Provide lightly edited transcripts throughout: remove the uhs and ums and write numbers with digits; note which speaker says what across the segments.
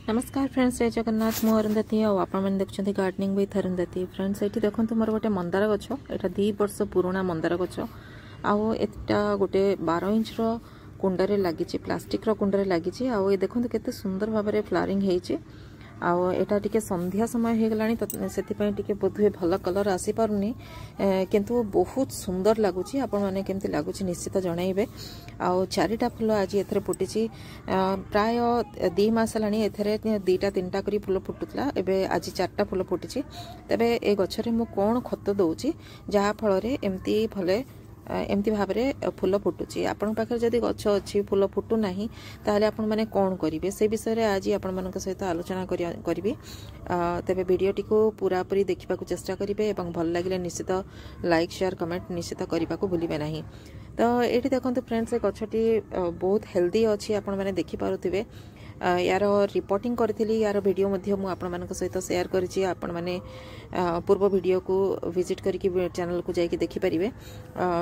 Speaker 1: नमस्कार फ्रेंड्स, जय जगन्नाथ। मु अरुंधति आपने देखते गार्डनिंग विथ अरुंधति। फ्रेंड्स ये देखो मोर गोटे मंदार गछ, यहाँ 2 वर्ष पुराणा मंदार गछ। आउ एटा गोटे 12 इंच कुंडारे लगी, प्लास्टिक कुंडारे लगी। आउ ये देखो केते सुंदर भाव में फ्लावरिंग होती। आटा टिके संध्या समय हो गलानी, तो से बोधे भल कलर आसी पारुनी, किंतु बहुत सुंदर लगुच। आपण मैंने केमती लगुच निश्चित जनइबे। आउ 4टा फुल आज एथरे फुटी, प्राय 2 मास लानी एथरे 2टा 3टा करी फुल फुटुतला। एबे आज 4टा फुल फुटी। तबे ए गछरे मु कोन खत दउची जहा फल रे एमती भले एमती भाव में फुल फुटुची। आपण पाखे जदि गछ अच्छी फुल फुटू नाही ताहले आपण माने कोन करिवे से विषय रे आज आपण मानक सहित आलोचना करिवे। तबे वीडियोटी को पूरा पूरी देखिबा को चेष्टा करिवे एवं भल लागिले निश्चित लाइक शेयर कमेंट निश्चित करबा को भूलिबे नाही। तो एठी देखंतु फ्रेंड्स, गछटी बहुत हेल्दी अछि। आपण माने देखि पारुथिबे। यार रिपोर्टिंग करी, यार वीडियो मध्य मु आपण मानक सहित शेयर करिछि। आपण माने पूर्व वीडियो को विजिट करके चैनल को जाइए देखिपारे।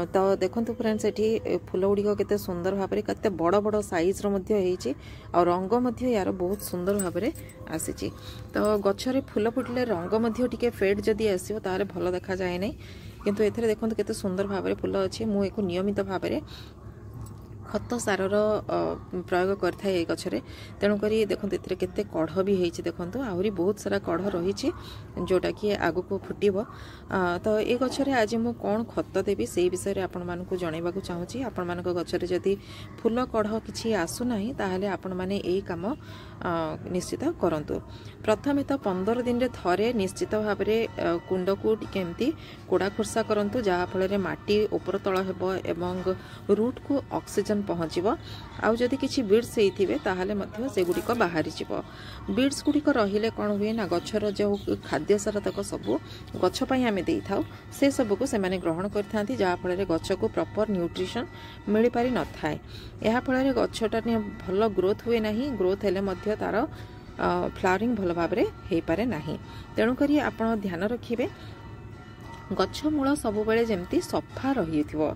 Speaker 1: तो देखंतु फ्रेंड्स, एठी फूल गुड़िक केते सुंदर भाव में केते बड़ बड़ साइज और रंग मध्य यार बहुत सुंदर भाव में आसी। तो गछरे फूल फुटिले रंग मध्य टिके फेड जदि आसियो तारे भल देखा जाए नहीं, किंतु एथरे देखंतु केते सुंदर भाव में फूल अछि। मु एको नियमित भाव में खत सारर प्रयोग करथाए गछरे। तेणुक देखो केते कढ़ भी होती। देखो आहरी बहुत सारा कढ़ रही जोटा कि आगु को फुटब। तो ये गछरे आज मु कौन खत देवी से विषय में आपण मानक जनइबा को चाहूँगी। आपण मानक गछरे जदि फूल कढ़ किछि आसुना ताहले आपण माने एई काम निश्चित करंतु। प्रथमे तो 15 दिन रे थरे निश्चित भाव में कुंड को टिके कोड़ा खुर्सा करंतु, जहा फल रे माटी ऊपर तळ हेबो एवं रूट को ऑक्सीजन पहुँचब। आउ जदि किछि बीड्स होइथिबे ताहले मध्य से गुडिक बाहरी जिवो। बीड्स गुडिक रहिले कोन हुए ना, गछर जो खाद्य सार तक सबु गछ पई आमे देई थाउ, से सबु को से माने ग्रहण करथांती, जहा फल रे गछ को प्रॉपर न्यूट्रिशन मिली पारि न थाए। एहा फल रे गछटा भल ग्रोथ हुए नाही। ग्रोथ हेले मध्य तार फ्लावरिंग भल भाव में हो पारे नाही। तेणु करी आपण ध्यान रखिबे गछ मूल सब बेले जमती सफा रही थो।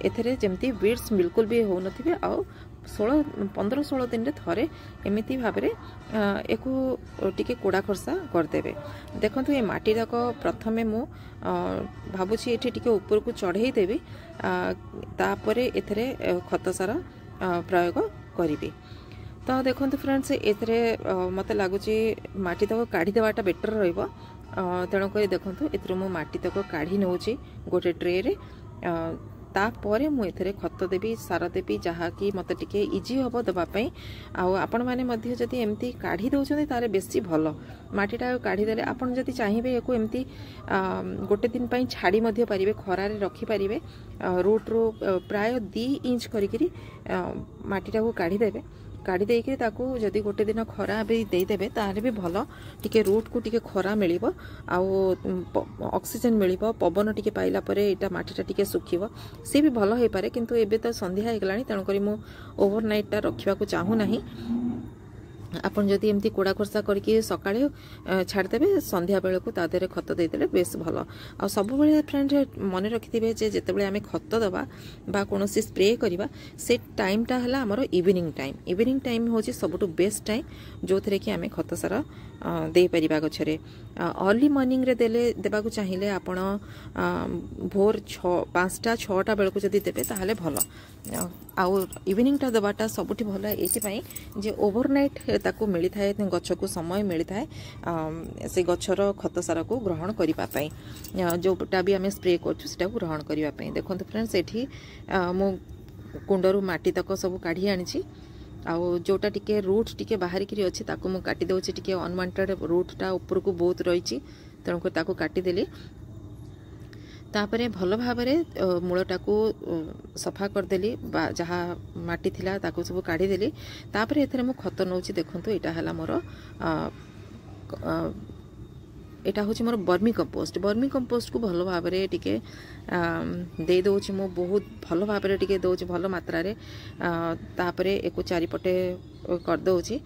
Speaker 1: एथरे जमती बीड्स बिल्कुल भी हो नथिबे। आउ 15-16 दिन रे थरे एमिति भाव में एक टिके कोड़ा खरसा करदेबे। देखंतु ये माटी तक प्रथमे मु भाबुछि एठी टिके ऊपर को चढ़ई देबी, तापरे एथरे खत सार प्रयोग करिबी। तो देखंतु फ्रेंड्स, एथरे मते लागुछि माटी तक काढ़ी देवाटा बेटर रहइबो। तेणुक देखो ए माटी तक काढ़ी नौची गोटे ट्रे रे। तापरे मु एथरे खत देवी सार देवी जहाँकि मत टिके इजी हम देवाई। आपण मैंने मध्य जदि एमती काढ़ी दौरान तारे बेसी भल माटीटा काढ़ी देले। आपण जदि चाहिए एको एमती गोटे दिन पाई छाड़ी मध्य पारिबे, खरारे रखी पारिबे। रूट रो प्राय 2 इंच करी माटीटा को काढ़ी देबे। काढ़ी देके ताकू जदि गोटे दिन खरा भी देदेवे ताहले भी भल टिके रूट को टिके खरा मिलिबो, आउ ऑक्सीजन मिलिबो। पवन टिके पाइला परे एटा माटीटा टिके सुखिबो, से भी भल होई पारे। किंतु एबे तो संध्या हो गलानी, तेणु करी मु ओवरनाइट टा रखिबा को चाहू नाही। आपन जदि एमती कोड़ा खरसा करके सकाळे छाड़देवे, संध्या बेले को तादेरे खत देदेले बेस भल। आ सब बेले फ्रेंड मन रखिथिबे जे जेतेबेले आमे खत दबा बा कोनोसी स्प्रे करबा, से टाइम टा हला हमरो इवनिंग टाइम। इवनिंग टाइम होची सबटु बेस्ट टाइम जो थरे कि आमे खत सारा दे परिबा गछरे। अर्ली मॉर्निंग रे देबा को चाहिए आपण भोर 5टा-6टा बेले को जदि देबे ताहले भल। आउ इवनिंग टा दबाटा सबुठी भल एथि जे ओवरनाइट ताकू मिली थाए, गछ को समय मिली थाए से गछर खत सारा को ग्रहण करिबा पई, जोटा भी आमे स्प्रे करछु सेटा को ग्रहण करिबा पई। देखंतु फ्रेंड्स, एठी मो कुंडरू माटी तक सब काढ़ी आनिछि। आउ जोटा टिके रूट टिके बाहर करी अछि ताकू मु काटी दउछि। टिके अनवांटेड रूटटा ऊपर को बहुत रही, तेणुक ताकू काटी देली। तापरे भल भाव में मूलटा को सफा करदेली, जहाँ माटी थिला ताकू सब काढ़ी देली। तापरे एथरे मु खत नउछि। देखंतु एटा हला मोर एटा होछि मोर वर्मी कंपोस्ट। वर्मी कंपोस्ट को भल भाव में टिके दे दउछि मु, बहुत भल भाव में टिके दउछि भल मात्रा रे। तापरे एको चारिपटे कर दउछि,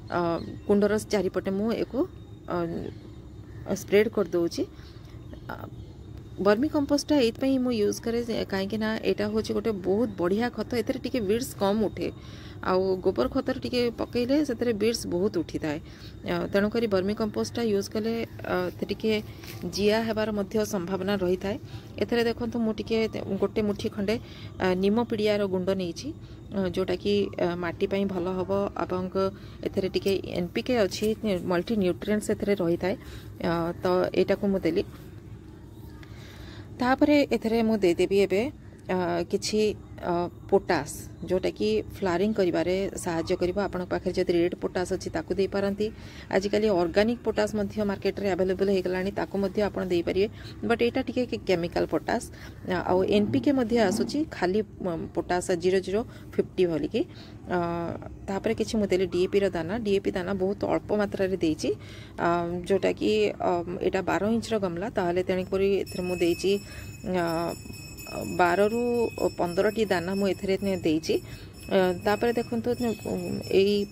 Speaker 1: कुंडर चारिपटे मु एको स्प्रेड कर दउछि। वर्मी कंपोस्टा ये यूज करे कहीं ना, यहाँ हूँ गोटे बहुत बढ़िया खत। एथरे टिके वीड्स कम उठे, आउ गोबर खतर टिके पकईले से बीड्स बहुत उठी थाए तेणुक वर्मी कंपोस्टा यूज कले टिके जिया हेबार मध्य संभावना रही थाए। एथरे देखंतु मु टिके गोटे मुठी खंडे नीम पिडियार गुंड नेइछि जोटा कि माटी पई भल हबो एवं एथरे टिके एनपीके अछि मल्टी न्यूट्रिएंट्स एथरे रही थाए तो एटा को मु देली तापरे एथरे मु दे देबी एबे किछि पोटास जोटा कि फ्लारिंग करिबारे सहाय्य करिबा आपन पाखे जदि रेड पोटास अछि ताकू दे पारंती आजिकली ऑर्गेनिक पोटास मध्य मार्केट रे अवेलेबल हे गलानी ताकू मध्य आपन दे परिबे बट एटा टिके केमिकल पोटास आ एनपीके मध्य आसुची खाली पोटास 0050 होली कि तापरे किछि मु देली डीएपी दाना बहुत अल्प मात्रा रे देइची जोटा कि एटा 12 इंच रो गमला ताहले तेणी करी एथरे मु देइची 12 ରୁ 15 टी दाना मु एथरे देइची तापरे देखंतु एई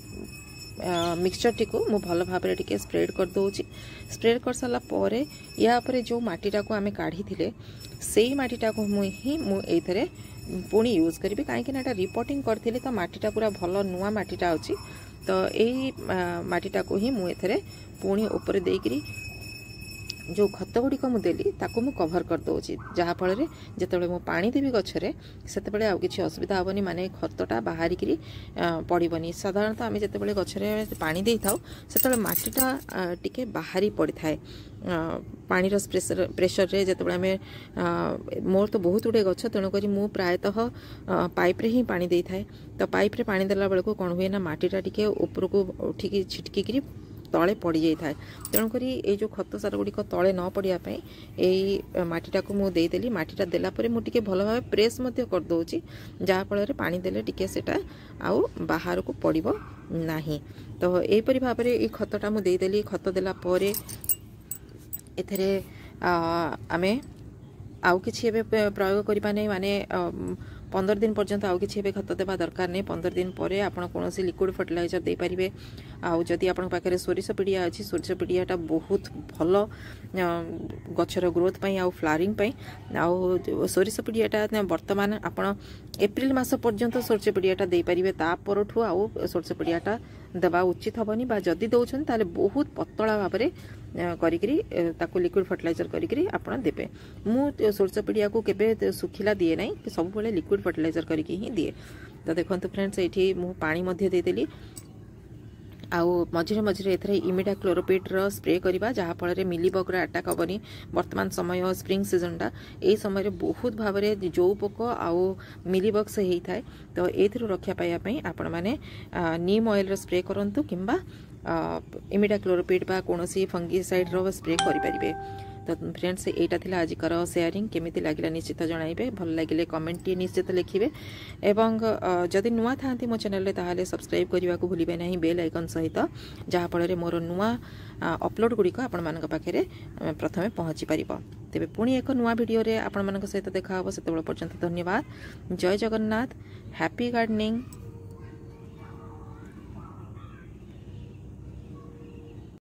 Speaker 1: मिक्सचर टी को मु भल भाबरे टिके स्प्रेड कर दोची स्प्रेड कर साला परे या परे जो माटीटा को आमे काढी थिले सेही माटीटा को मु एथरे पुणी यूज करी कहीं एटा रिपोर्टिंग करथिले तो माटीटा पूरा भल नुआ माटीटा अछि तो एही माटीटा को ही मु एथरे पुणी ऊपर देइकरी जो खत गुड़िक मुदेली ताको मु कभर कर दोची जहा फल रे जेतेबेले मु पानी देबी गछरे सेतेबेले आ किछि असुविधा होबनी माने खतटा बाहरी करी पड़िबनी। साधारणतः आमे जेतेबेले गछरे पानी देई थाउ सेतेबेले माटीटा टिके बाहरी पड़ी थाए पानी रो प्रेशर रे जेतेबेले आमे मोर तो बहुत गुडे गछ तेणु करी मु प्रायतः पाइप रे ही पानी देई थाए तो पाइप रे पानी देला बेलको कोन हुए ना माटीटा टिके ऊपर को उठिकी छिटकी करी तले पड़ जाए तेणुक ये जो खत सार गुड़िक तले न पड़ापी यही मटीटा को मुझे देदेली मटीटा देलापर मुझे भल भाव प्रेस कर दूची जहाँफल पानी देले टिके सेटा आउ बाहर को पड़ो ना तो यहीपरि भाव में ये खतटा मुझे देदेली खत देला एथरे आमे आउ किछि प्रयोग करबा नै माने 15 दिन पर्यंत आउ किछि खत देबा दरकार नै 15 दिन परे आपण कोनोसी लिक्विड फर्टिलाइजर दे परिबे आउ जदि आपण पाखरे सोरिस पिडिया अछि सोरिस पिडियाटा बहुत भलो गछर ग्रोथ पई आउ फ्लावरिंग पई आउ सोरिस पिडियाटा वर्तमान आपण एप्रिल मास पर्यंत सोरिस पिडियाटा दे परिबे ता परठु आउ सोरिस पिडियाटा देबा उचित हबनी बा जदि दउछन ताले बहुत पतला भाबरे करिकरी ताको लिक्विड फर्टिलाइजर करिकरी आपण देबे। मु सोरिस पिडिया को केबे सुखिला दिए नै सब बेले लिक्विड फर्टिलाइजर करिकि ही दिए। तो देखंतु फ्रेंड्स एठी मु पानी मध्ये दे देली आउ मझिरे मझिरे एथरे इमिडा क्लोरोपिड रो स्प्रे करिबा जहा फल रे मिलीबग रो अटैक हबनी। वर्तमान समय स्प्रिंग सीजन टा ए समय रे बहुत भाव रे जो पोक आउ मिलीबग से हेई थाए तो एथरो रक्षा पाया पई आपण माने नीम ऑयल रो स्प्रे करंतु किंबा इमिडा क्लोरोपिड बा कोनोसी फंगीसाइड रो स्प्रे करि परिबे। तो फ्रेंड्स एटा थिला आजिकर शेयरिंग केमिति लागिला निश्चित जणाइबे भल लागिले कमेंट टी निश्चित लिखिबे एवं जदि नुआ थांती मो चैनल रे ताहाले सब्सक्राइब करिवा को भूलिबे नाही बेल आइकन सहित जहा फल रे मोर नुआ अपलोड गुडी को आपण मानक पाखरे प्रथमे पहुंची परिबो। तेबे पुणी एक नुआ वीडियो रे आपण मानक सहित देखा हबो सेतेबेल पर्यंत धन्यवाद। जय जगन्नाथ। Happy gardening.